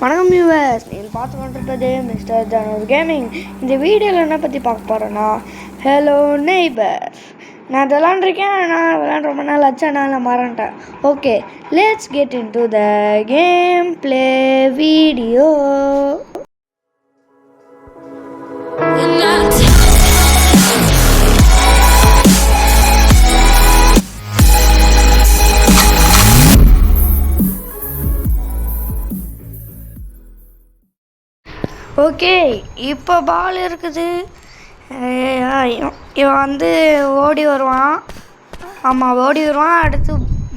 வணக்கம் வியூவர்ஸ், நீங்கள் பார்த்து கொண்டிருப்பது மிஸ்டர் ஜானூர் கேமிங். இந்த வீடியோவில் என்ன பற்றி பார்க்க போகிறேன்னா, ஹலோ நெய்பர்ஸ். நான் விளாண்டுருக்கேன், நான் விளாண்டு ரொம்ப நாள் ஆச்சு, நான் மறந்துட்டேன். Okay, let's get in to the game play video. Okay, இப்போ பால் இருக்குது. இவன் வந்து ஓடி வருவான். ஆமாம், ஓடி வருவான். அடுத்து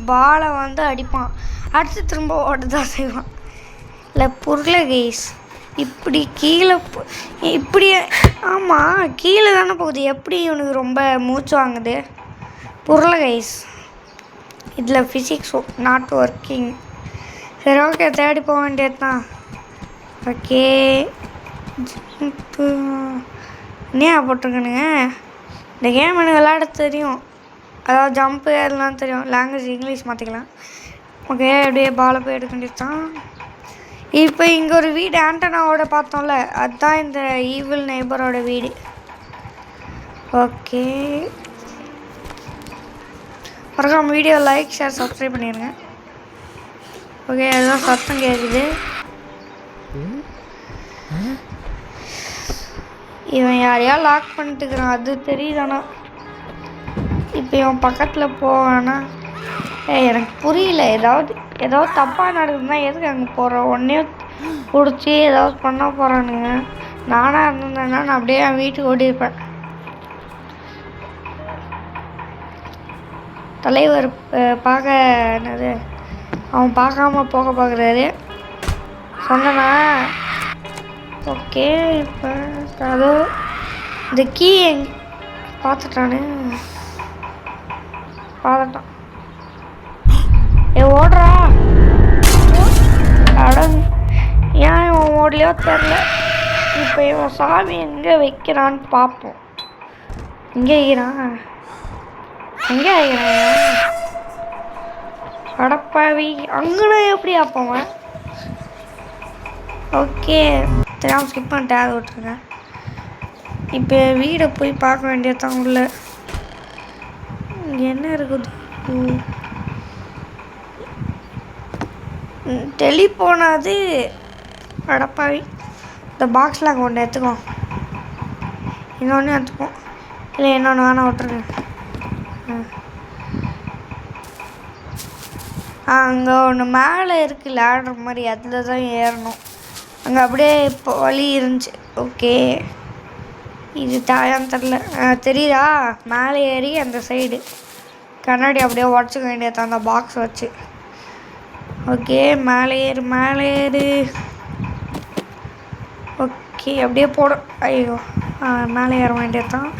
பாலை வந்து அடிப்பான். அடுத்து திரும்ப ஓட தான் செய்வான். இல்லை புரியல கைஸ். இப்படி கீழே இப்படி ஆமாம், கீழே தானே போகுது. எப்படி இவனுக்கு ரொம்ப மூச்சு வாங்குது புரியல கைஸ். இதில் ஃபிசிக்ஸ் நாட் ஒர்க்கிங். சரி, ஓகே, தேடி போக வேண்டியது தான். ஓகே, ஏன் போட்டிருக்கணுங்க. இந்த கேம் எனக்கு விளையாட தெரியும், அதாவது ஜம்ப்பு அதெல்லாம் தெரியும். லாங்குவேஜ் இங்கிலீஷ் மாற்றிக்கலாம். ஓகே, அப்படியே பாலை போய் எடுக்க வேண்டியது தான். இப்போ இங்கே ஒரு வீடு ஆண்டனாவோட பார்த்தோம்ல, அதுதான் இந்த ஈவில் நெய்பரோட வீடு. ஓகே, மறக்காம வீடியோ லைக் ஷேர் சப்ஸ்கிரைப் பண்ணிடுங்க. ஓகே, அதுதான் சத்தம் கேட்குது. இவன் யாரையா லாக் பண்ணிட்டுக்கிறான், அது தெரியுதானா. இப்போ இவன் பக்கத்தில் போவானா? எனக்கு புரியல. ஏதாவது தப்பாக நடக்குதுன்னா எதுக்கு அங்கே போகிறோம்? உடனே பிடிச்சி ஏதாவது பண்ண போகிறானுங்க. நானாக இருந்தேன்னா நான் அப்படியே என் வீட்டுக்கு ஓடிருப்பேன். தலைவர் பார்க்க என்னது, அவன் பார்க்காம போக பார்க்குறாரு சொன்னா. ஓகே, இப்போ அதோ இந்த கீ பார்த்துட்டான். ஓடுறா அடம். ஏன் இவன் ஓடலையோ தெரில. இப்போ இவன் சாமி எங்கே வைக்கிறான்னு பார்ப்போம். எங்கே வைக்கிறான்? அடப்பாவி, அங்கேனா எப்படி ஆப்பவன்? ஓகே, தெரியாமல் ஸ்கிப் பண்ணிட்டு அதை விட்டுருக்கேன். இப்போ வீடை போய் பார்க்க வேண்டியது தான். உள்ள என்ன இருக்குது? டெலிஃபோனாது. அடப்பாவி, இந்த பாக்ஸில் அங்கே ஒன்று எடுத்துக்குவோம், இன்னொன்று எடுத்துக்குவோம். இல்லை இன்னொன்று வேணா விட்டுருங்க. அங்கே ஒன்று மேலே இருக்குது லேடர் மாதிரி, அதில் தான் ஏறணும். அங்கே அப்படியே இப்போ வழி இருந்துச்சு. ஓகே, இது தாயான்னு தெரில. தெரியுதா? மேலே ஏறி அந்த சைடு கண்ணாடி அப்படியே உடச்சிக்க வேண்டியது அந்த பாக்ஸ் வச்சு. ஓகே, மேலே ஏறு. ஓகே, அப்படியே போடும். ஐயோ, மேலே ஏற வேண்டியது தான்.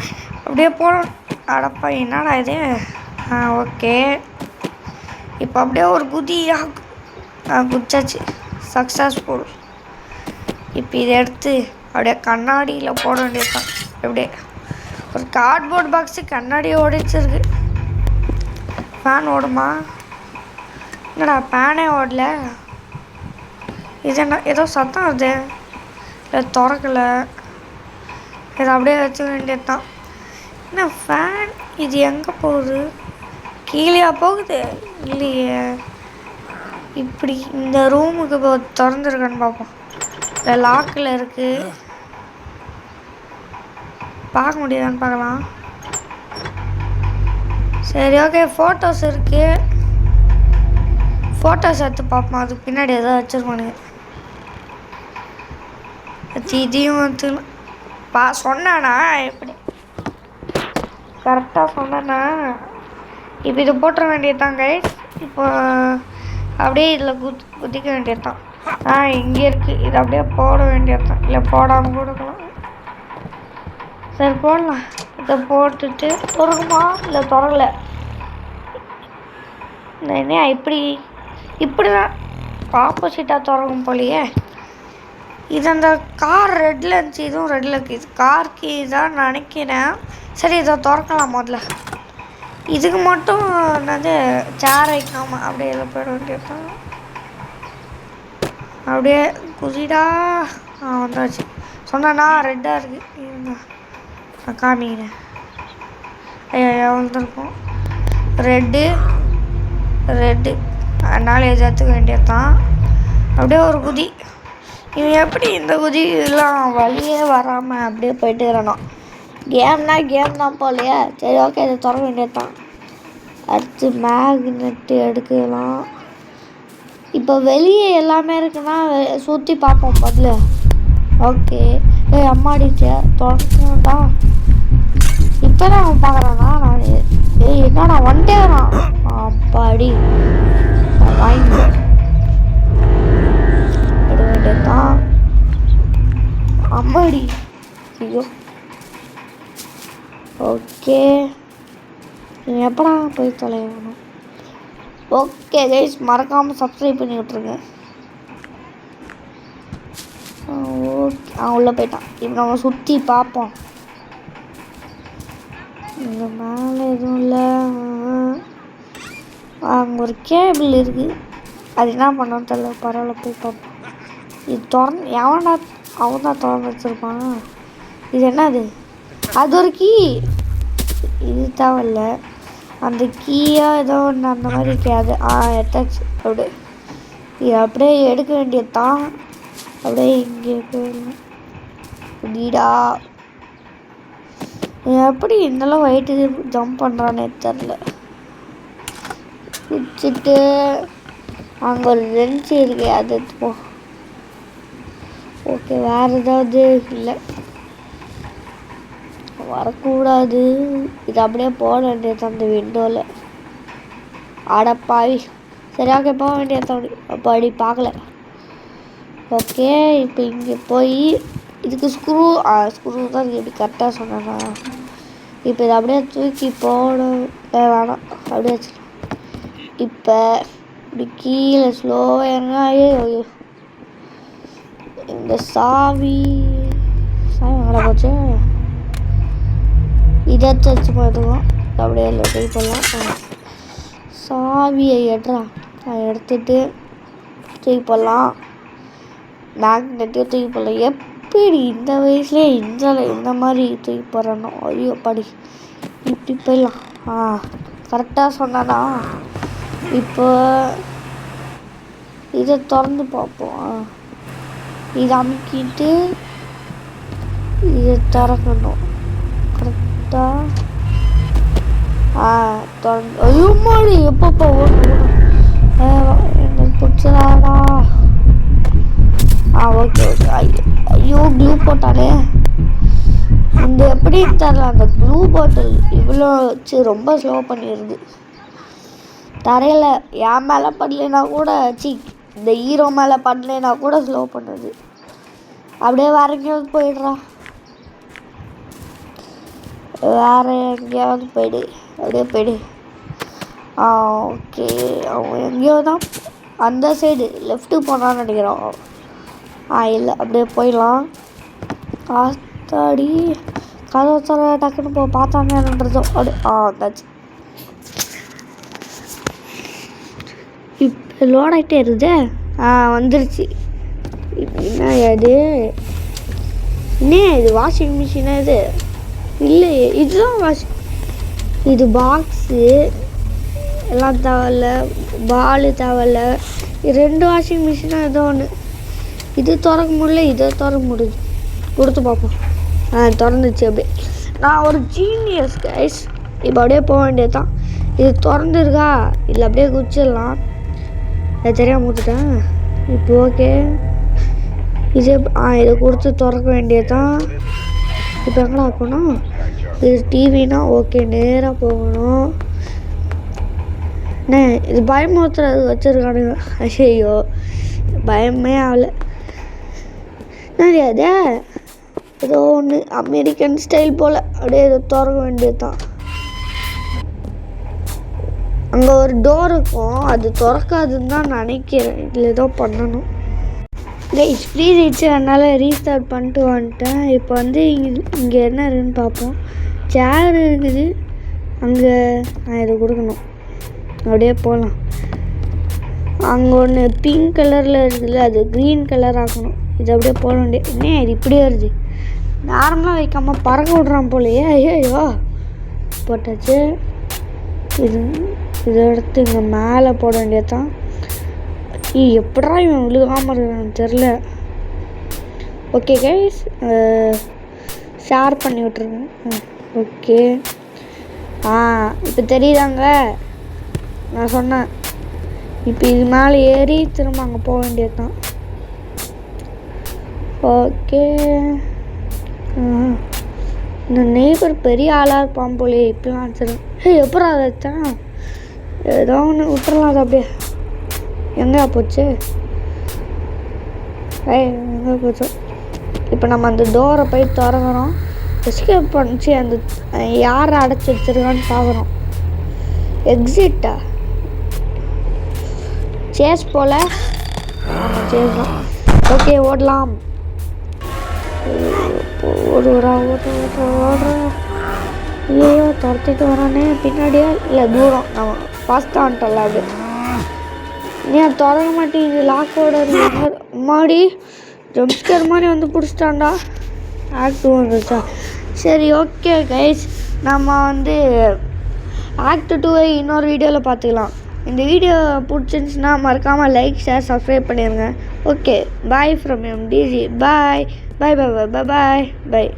அப்படியே போடும். அடப்பா, என்னடா இது? ஓகே, இப்போ அப்படியே ஒரு குதிச்சாச்சு. சக்ஸஸ்ஃபுல். இப்போ இதை எடுத்து அப்படியே கண்ணாடியில் போட வேண்டியது தான். அப்படியே ஒரு கார்ட்போர்ட் பாக்ஸு கண்ணாடியை உடைச்சிருக்கு. ஃபேன் ஓடுமா? என்னடா ஃபேனே ஓடல. இது என்ன, ஏதோ சத்தம் வருது. இல்லை திறக்கலை. இதை அப்படியே வச்சுக்க வேண்டியது தான். என்ன ஃபேன் இது எங்கே போகுது? கீழேயா போகுது? இல்லையே. இப்படி இந்த ரூமுக்கு இப்போ திறந்துருக்கான்னு பார்ப்போம். இல்லை லாக்கில் இருக்குது, பார்க்க முடியுதான்னு பார்க்கலாம். சரி, ஓகே, ஃபோட்டோஸ் இருக்குது. ஃபோட்டோஸ் எடுத்து பார்ப்போம். அதுக்கு பின்னாடி எதாவது வச்சுருப்பானுங்க. இதையும் வந்து சொன்னானா? எப்படி கரெக்டாக சொன்னேன்னா இப்போ இது போட்டுற வேண்டியது தான் கைஸ். இப்போ அப்படியே இதில் குதிக்க வேண்டியது தான். இங்கே இருக்குது, இது அப்படியே போட வேண்டியது தான். இல்லை போடாமல் கொடுக்கலாம். சரி, போடலாம். இதை போட்டுட்டு திறக்குமா? இல்லை திறக்கல. என்ன இப்படி தான் ஆப்போசிட்டாக திறக்கும் போலையே. இது அந்த கார் ரெட்டில் இருந்துச்சு, இதுவும் ரெட்டில் இருக்குது. கார் கீ தான் நினைக்கிறேன். சரி, இதை திறக்கலாம். முதல்ல இதுக்கு மட்டும் என்னது சேர் வைக்காமல் அப்படியே இதில் போயிட வேண்டியது தான். அப்படியே குதிடா. வந்தாச்சு. சொன்னா ரெட்டாக இருக்குது. நான் காமிக்கிறேன். ஐயா வந்துருக்கோம். ரெட்டு அதனால் எதாத்துக்க வேண்டியது தான். அப்படியே ஒரு குதி. இவன் எப்படி இந்த குதிலாம் வழியே வராமல் அப்படியே போயிட்டு இருக்கிறான். கேம் தான் போலையா. சரி ஓகே, இதை திறக்க வேண்டியது தான். அடுத்து மேக்னெட்டு எடுக்கலாம். இப்போ வெளியே எல்லாமே இருக்குன்னா சுற்றி பார்ப்போம் முதல்ல. ஓகே. அம்மாடிச்சே தொடக்கா. இப்போ தான் அவன் பார்க்குறான்னா நான் என்னடா வந்துட்டே வரான். அப்பாடி வாங்கி எடுக்க வேண்டியது தான். அம்மாடி. ஐயோ. ஓகே, எப்படா போய் தொலைவணும். ஓகே கைஸ், மறக்காமல் சப்ஸ்கிரைப் பண்ணி விட்ருங்க. ஓகே, உள்ளே போயிட்டான். இப்போ நம்ம சுற்றி பார்ப்போம். இங்கே மேலே எதுவும் இல்லை. அங்கே ஒரு கேபிள் இருக்குது. அது என்ன பண்ணோன்னு தெரியல. பரவாயில்ல, போய் பார்ப்போம். இது எவன்டா அவன் தான் திறந்து வச்சுருப்பான். இது என்னது? அது ஒரு கீ. இது தேவையில்ல. அந்த கீயாக ஏதோ ஒன்று அந்த மாதிரி இருக்காது. எடுத்தாச்சு. அப்படியே இது அப்படியே எடுக்க வேண்டியது தான். அப்படியே இங்கே போயிடலாம். வீடா எப்படி இருந்தாலும் ஒயிட்டு ஜம்ப் பண்ணுறானே தெரில. குச்சிட்டு அங்கே ஒரு ரென்ச்சு இருக்கு, அது எடுத்துப்போம். ஓகே, வேறு ஏதாவது இல்லை. வரக்கூடாது. இது அப்படியே போக வேண்டியது அந்த விண்டோவில். அடப்பாவி. சரி ஓகே, போக வேண்டியது. அப்படி பார்க்கல. ஓகே, இப்போ இங்கே போய் இதுக்கு ஸ்க்ரூ தான் இப்படி கரெக்டாக சொன்னேன்னா. இப்போ இதை அப்படியே தூக்கி போட வேணாம். அப்படியே வச்சு இப்போ இப்படி கீழே ஸ்லோவாக இறங்க. இந்த சாவி எங்கே போச்சு? இதை வச்சு பார்த்துக்குவோம். அப்படியே இல்லை ட்ரை பண்ணலாம். சாவியை எடுத்துட்டு தூக்கி போடலாம். மேக்னெட்டையும் தூக்கி போடலாம். எப்படி இந்த வயசுலேயே இந்த மாதிரி தூக்கி போடுறணும். ஐயோ படி. இப்படி போயிடலாம். கரெக்டாக சொன்னானா. இப்போ இதை திறந்து பார்ப்போம். இதை அமுக்கிட்டு இதை திறக்கணும் கரெக்டாக. திறந்து. ஐயோ மாடி, எப்பப்போ ஓடணும். எனக்கு பிடிச்சதாடா. ஓகே. ஐயோ க்ளூ போட்டாலே. இந்த எப்படின்னு தரல. அந்த க்ளூ பாட்டில் இவ்வளோ வச்சு ரொம்ப ஸ்லோ பண்ணிடுது. தரையில் என் மேலே படலைன்னா கூட இந்த ஹீரோ மேலே படலைன்னா கூட ஸ்லோ பண்ணுது. அப்படியே வேற எங்கேயாவது போயிடுறா. வேறு எங்கேயாவது போயிடு. அப்படியே போயிடு. ஓகே, அவன் எங்கேயோ தான் அந்த சைடு லெஃப்ட்டு போனான்னு நினைக்கிறான். இல்லை, அப்படியே போயிடலாம். ஆத்தாடி கதை வச்சார டக்குன்னு பார்த்தாங்க என்னன்றது. அப்படி வந்தாச்சு. இப்போ லோட் ஆகிட்டே இருக்குது. வந்துருச்சு. என்ன அது? என்ன இது? வாஷிங் மிஷினா இது? இல்லையே, இதுதான் இது பாக்ஸு. எல்லாம் தேவையில்ல. பால் தேவையில்ல. 2 வாஷிங் மிஷினாக ஏதோ ஒன்று. இது திறக்க முடியல, இதை திறக்க முடியுது. கொடுத்து பார்ப்போம். திறந்துச்சு. அப்படியே நான் ஒரு ஜீனியஸ் கைஸ். இப்போ அப்படியே போக வேண்டியது தான். இது திறந்துருக்கா, இதில் அப்படியே குச்சிடலாம். அது தெரியாமல் ஊற்றுட்டேன். இப்போ ஓகே, இது இதை கொடுத்து திறக்க வேண்டியது தான். இப்போ எங்கடா போகணும்? இது டிவினா ஓகே, நேராக போகணும். என்ன இது பயமுறுத்துறது வச்சுருக்கானுங்க. ஐயோ பயமே ஆகலை. நிறையாதே ஏதோ ஒன்று அமெரிக்கன் ஸ்டைல் போல். அப்படியே இதை திறக்க வேண்டியது தான். அங்கே ஒரு டோர் இருக்கும், அது திறக்காதுன்னு தான் நினைக்கிறேன். இதில் ஏதோ பண்ணணும். கைஸ் ஃப்ரீ ஆயிடுச்சு, அதனால் ரீஸ்டார்ட் பண்ணிட்டு வந்துட்டேன். இப்போ வந்து இங்கே என்ன இருக்குன்னு பார்ப்போம். சேர் இருக்குது அங்கே. இதை கொடுக்கணும். அப்படியே போகலாம். அங்கே ஒன்று பிங்க் கலரில் இருக்குதுல்ல, அது க்ரீன் கலர் ஆக்கணும். இது அப்படியே போட வேண்டிய என்ன இது இப்படி வருது? நார்மலாக வைக்காமல் பறக்க விட்றான் போலையே. ஐயோ போட்டாச்சு. இதை எடுத்து இங்கே மேலே போட வேண்டியதான். எப்படா இவன் விழுகாமல் இருக்கான்னு தெரில. ஓகே கைஸ், ஷேர் பண்ணி விட்ருங்க. ஓகே, இப்போ தெரியுதாங்க நான் சொன்னேன். இப்போ இது மேலே ஏறி திரும்ப அங்கே போக வேண்டியது தான். ஓகே, இந்த நெய்பர் பெரிய ஆளாக இருப்பான் போலே. இப்படிலாம் வச்சிருக்கேன். எப்படா அதை வச்சேன்? ஏதோ ஒன்று விட்டுறலாம். அது அப்படியே எங்கே போச்சு? எங்கே போச்சு? இப்போ நம்ம அந்த டோரை போய் திறக்கிறோம். எஸ்கேப் பண்ணிச்சு. அந்த யாரை அடைச்சி வச்சிருக்கான்னு பார்க்குறோம். எக்ஸிட்டா? சேஸ் போல். ஆமாம், சேஸ் தான். ஓகே, ஓடலாம். ஓடுறோம். ஐயோ துரத்திட்டு வரானே பின்னாடியே. இல்லை தூரம், நம்ம ஃபாஸ்ட்டாக வந்துட்டோம்ல. அது ஏன் திறக்க மாட்டேங்குது? லாக்கோட மாடி ஜம்ஸ்கர் மாதிரி வந்து பிடிச்சிட்டான்டா. ஆக்ட் 2 வந்துச்சா? சரி, ஓகே கைஸ், நம்ம வந்து ஆக்ட் 2 இன்னொரு வீடியோவில் பார்த்துக்கலாம். இந்த வீடியோ பிடிச்சிருந்துச்சுன்னா மறக்காமல் லைக், ஷேர், சப்ஸ்கிரைப் பண்ணிடுங்க. Okay, bye from MDG. Bye bye bye bye bye bye.